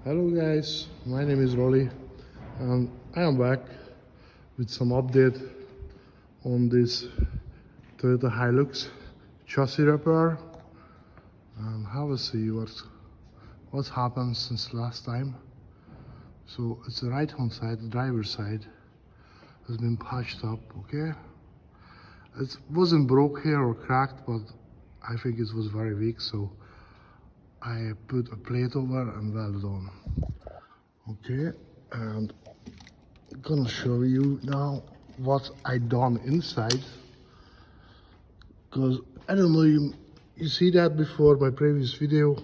Hello guys, my name is Rolly and I am back with some update on this Toyota Hilux chassis repair and have a see what's happened since last time. So it's the right hand side, the driver's side has been patched up, okay? It wasn't broke here or cracked, but I think it was very weak, so I put a plate over and welded on. Okay, and I'm gonna show you now what I done inside, because I don't know, you see that before my previous video,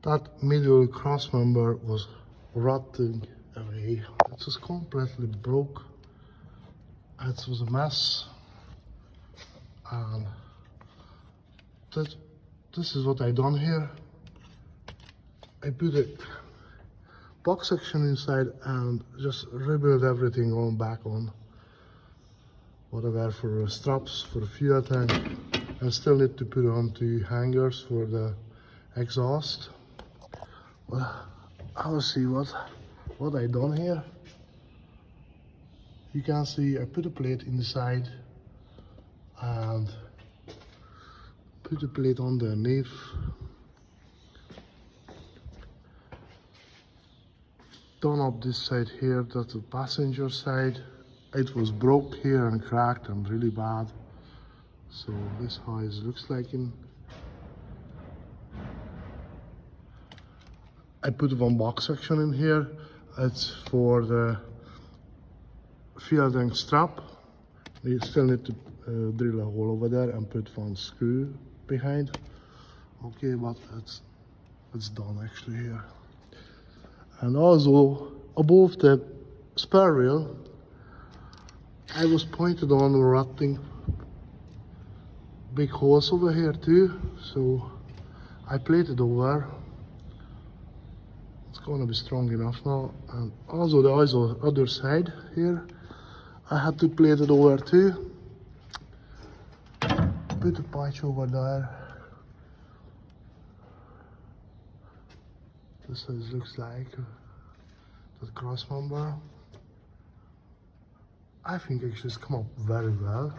that middle cross member was rotting away. It was completely broke. It was a mess, and this is what I done here. I put a box section inside and just rebuild everything on back on. Whatever for straps for the fuel tank. I still need to put on 2 hangers for the exhaust. Well, I will see what I done here. You can see I put a plate inside and put a plate underneath. Done up this side here, that's the passenger side. It was broke here and cracked and really bad. So this is how it looks like. I put one box section in here. It's for the fuel tank strap. We still need to drill a hole over there and put one screw behind. Okay, but it's done actually here. And also above the spare wheel, I was pointed on rotting big holes over here too, so I plated over. It's gonna be strong enough now. And also the other side here, I had to plate it over too. Put a patch over there. This is what it looks like, that cross member. I think actually it's come up very well.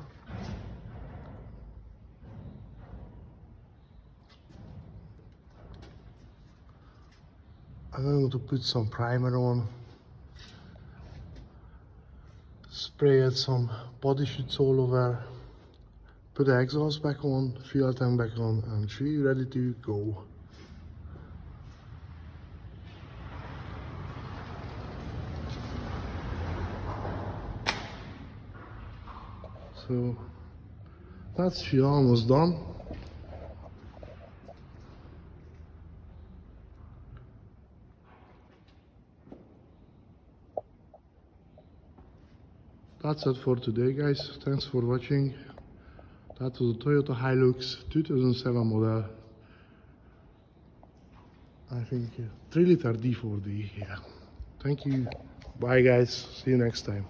I'm going to put some primer on, spray it some body sheets all over, put the exhaust back on, fuel tank back on, and she's ready to go. So that's she almost done. That's it for today guys, thanks for watching. That was a Toyota Hilux 2007 model. I think 3-liter D4D, yeah. Thank you, bye guys, see you next time.